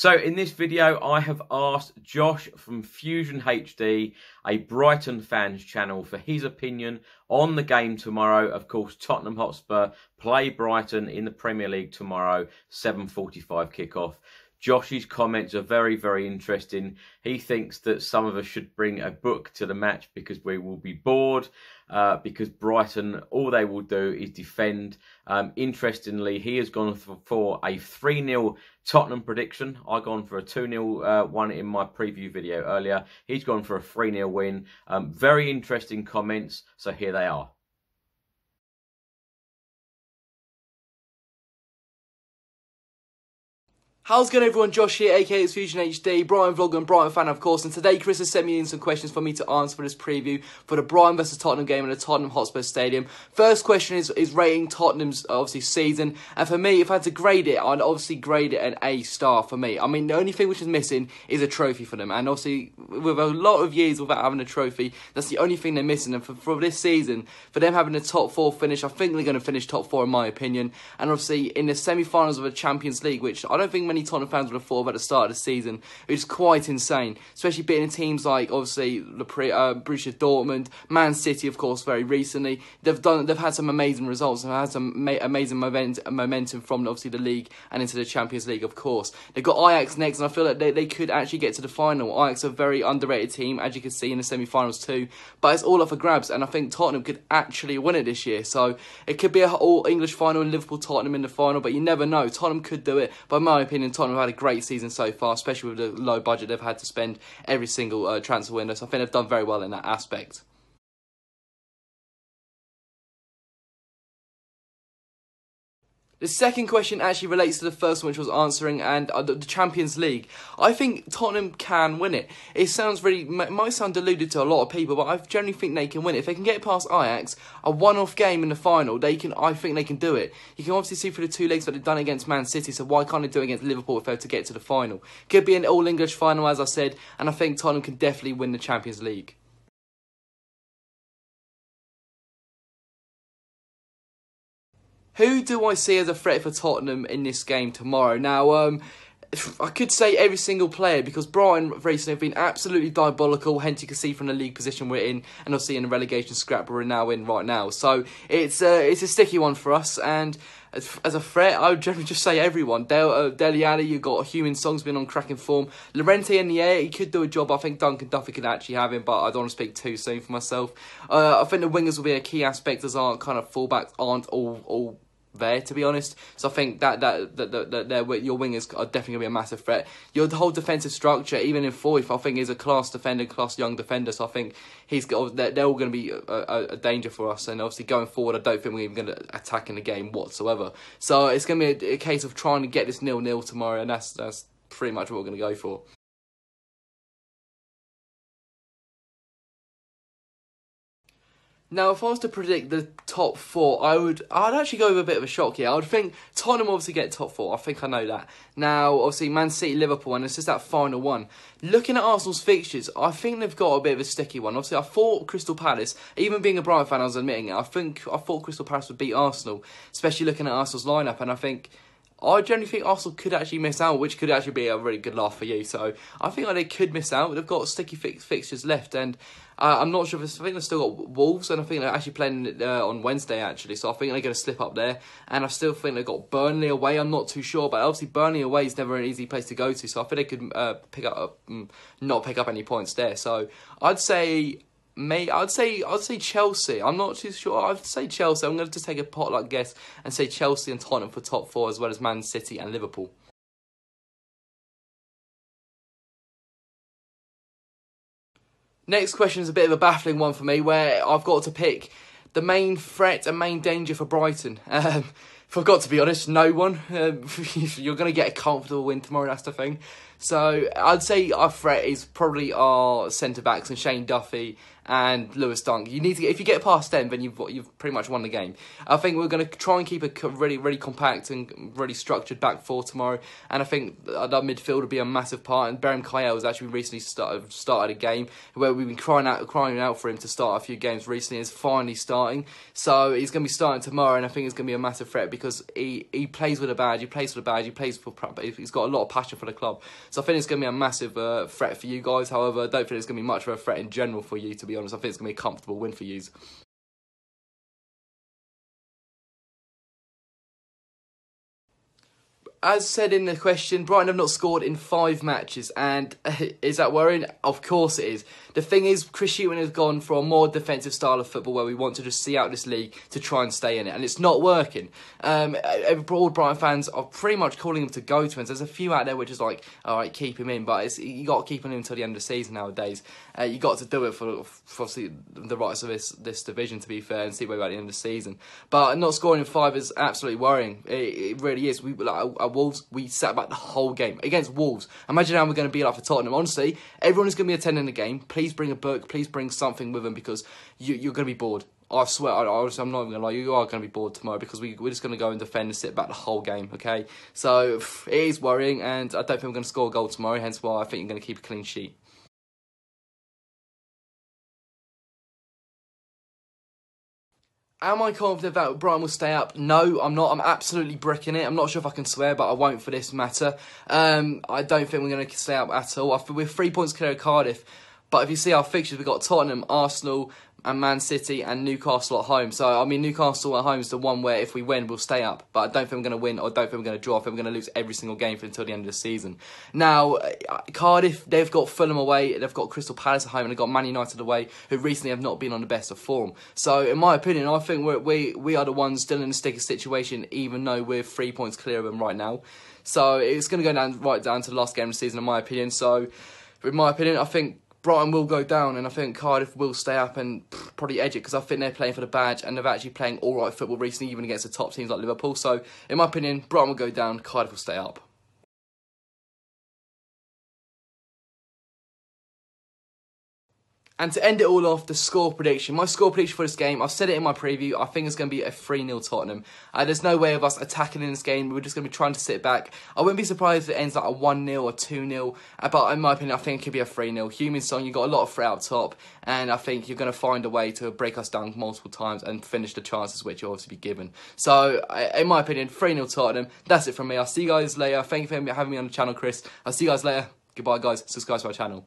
So in this video, I have asked Josh from Fusion HD, a Brighton fans channel, for his opinion on the game tomorrow. Of course, Tottenham Hotspur play Brighton in the Premier League tomorrow, 7:45 kickoff. Josh's comments are very, very interesting. He thinks that some of us should bring a book to the match because we will be bored, because Brighton, all they will do is defend. Interestingly, he has gone for a 3-0 Tottenham prediction. I've gone for a 2-0 one in my preview video earlier. He's gone for a 3-0 win. Very interesting comments, so here they are. How's it going, everyone? Josh here, aka it's Fusion HD, Brighton vlogger and Brighton fan, of course. And today, Chris has sent me in some questions for me to answer for this preview for the Brighton vs Tottenham game in the Tottenham Hotspur Stadium. First question is rating Tottenham's obviously season, and for me, if I had to grade it, I'd obviously grade it an A star for me. I mean, the only thing which is missing is a trophy for them, and obviously with a lot of years without having a trophy, that's the only thing they're missing. And for this season, for them having a top 4 finish, I think they're going to finish top 4 in my opinion. And obviously in the semi-finals of the Champions League, which I don't think many Tottenham fans would have thought of at the start of the season, which is quite insane, especially beating teams like obviously Borussia Dortmund, Man City, of course, very recently. They've had some amazing results and had some amazing momentum from obviously the league and into the Champions League, of course. They've got Ajax next, and I feel like they could actually get to the final. Ajax are a very underrated team, as you can see in the semi-finals too, but it's all up for grabs, and I think Tottenham could actually win it this year. So it could be an all-English final and Liverpool-Tottenham in the final, but you never know. Tottenham could do it, but in my opinion, Tottenham have had a great season so far, especially with the low budget they've had to spend every single transfer window. So I think they've done very well in that aspect. The second question actually relates to the first one, which was answering, and the Champions League. I think Tottenham can win it. It sounds really, might sound deluded to a lot of people, but I generally think they can win it. If they can get past Ajax, a one-off game in the final, I think they can do it. You can obviously see through the 2 legs that they've done against Man City, so why can't they do it against Liverpool if they were to get to the final? Could be an all-English final, as I said, and I think Tottenham can definitely win the Champions League. Who do I see as a threat for Tottenham in this game tomorrow? Now, I could say every single player, because Brighton recently have been absolutely diabolical, hence you can see from the league position we're in, and obviously in the relegation scrap we're now in right now. So it's a sticky one for us, and as a threat, I would generally just say everyone. Dele Alli, you've got Heung-min Song's been on cracking form. Llorente in the air, he could do a job. I think Duncan Duffy could actually have him, but I don't want to speak too soon for myself. I think the wingers will be a key aspect, as our kind of fullbacks aren't all there, to be honest. So I think that your wingers are definitely going to be a massive threat. Your whole defensive structure, even in fourth, I think is a class defender, class young defender. So I think they're all going to be a danger for us. And obviously going forward, I don't think we're even going to attack in the game whatsoever. So it's going to be a case of trying to get this 0-0 tomorrow, and that's pretty much what we're going to go for. Now, if I was to predict the top 4, I'd actually go with a bit of a shock here. I would think Tottenham obviously get top 4. I think I know that. Now, obviously, Man City, Liverpool, and it's just that final one. Looking at Arsenal's fixtures, I think they've got a bit of a sticky one. Obviously, I thought Crystal Palace, even being a Brighton fan, I was admitting it, I thought Crystal Palace would beat Arsenal, especially looking at Arsenal's lineup, and I generally think Arsenal could actually miss out, which could actually be a really good laugh for you. So I think they could miss out. They've got sticky fixtures left, and I'm not sure if I think they've still got Wolves, and I think they're actually playing on Wednesday actually. So I think they're going to slip up there, and I still think they've got Burnley away. I'm not too sure, but obviously Burnley away is never an easy place to go to. So I think they could not pick up any points there. So I'd say Chelsea. I'm not too sure. I'd say Chelsea. I'm going to just take a potluck guess and say Chelsea and Tottenham for top 4, as well as Man City and Liverpool. Next question is a bit of a baffling one for me, where I've got to pick the main threat and main danger for Brighton. If I've got to be honest, no one. You're going to get a comfortable win tomorrow, that's the thing. So I'd say our threat is probably our centre-backs and Shane Duffy and Lewis Dunk. You need to if you get past them, then you've pretty much won the game. I think we're going to try and keep a really compact and really structured back four tomorrow, and I think that midfield will be a massive part. And Berham Kayal has actually recently started a game where we've been crying out for him to start a few games recently. Is finally starting, so he's going to be starting tomorrow, and I think it's going to be a massive threat because he plays with a badge, he plays for the badge, he's got a lot of passion for the club. So I think it's going to be a massive threat for you guys. However, I don't think it's going to be much of a threat in general for you, to be honest. I think it's going to be a comfortable win for you. As said in the question, Brighton have not scored in 5 matches, and is that worrying? Of course it is. The thing is, Chris Hughton has gone for a more defensive style of football where we want to just see out this league to try and stay in it, and it's not working. All Brighton fans are pretty much calling him to go to, and there's a few out there which is like, all right, keep him in, but you got to keep him in until the end of the season nowadays. You got to do it for obviously the rights of this division, to be fair, and see where we're at the end of the season. But not scoring in 5 is absolutely worrying. It really is. Wolves, we sat back the whole game against Wolves. Imagine how we're going to be like for Tottenham. Honestly, everyone is going to be attending the game. Please bring a book. Please bring something with them because you're going to be bored. I swear, I'm not even going to lie, you are going to be bored tomorrow because we're just going to go and defend and sit back the whole game, okay? So, it is worrying, and I don't think we're going to score a goal tomorrow, hence why I think you're going to keep a clean sheet. Am I confident that Brighton will stay up? No, I'm not. I'm absolutely bricking it. I'm not sure if I can swear, but I won't for this matter. I don't think we're going to stay up at all. We're 3 points clear of Cardiff, but if you see our fixtures, we've got Tottenham, Arsenal, and Man City and Newcastle at home. So, I mean, Newcastle at home is the one where if we win, we'll stay up. But I don't think we're going to win, or I don't think we're going to draw. I think we're going to lose every single game until the end of the season. Now, Cardiff, they've got Fulham away, they've got Crystal Palace at home, and they've got Man United away, who recently have not been on the best of form. So, in my opinion, I think we are the ones still in a sticky situation, even though we're 3 points clear of them right now. So, it's going to go right down to the last game of the season, in my opinion. So, in my opinion, I think Brighton will go down, and I think Cardiff will stay up and probably edge it because I think they're playing for the badge and they're actually playing all right football recently, even against the top teams like Liverpool. So, in my opinion, Brighton will go down, Cardiff will stay up. And to end it all off, the score prediction. My score prediction for this game, I've said it in my preview, I think it's going to be a 3-0 Tottenham. There's no way of us attacking in this game. We're just going to be trying to sit back. I wouldn't be surprised if it ends like a 1-0 or 2-0. But in my opinion, I think it could be a 3-0. Heung-min-son, you've got a lot of threat out top. And I think you're going to find a way to break us down multiple times and finish the chances which you'll obviously be given. So, in my opinion, 3-0 Tottenham. That's it from me. I'll see you guys later. Thank you for having me on the channel, Chris. I'll see you guys later. Goodbye, guys. Subscribe to our channel.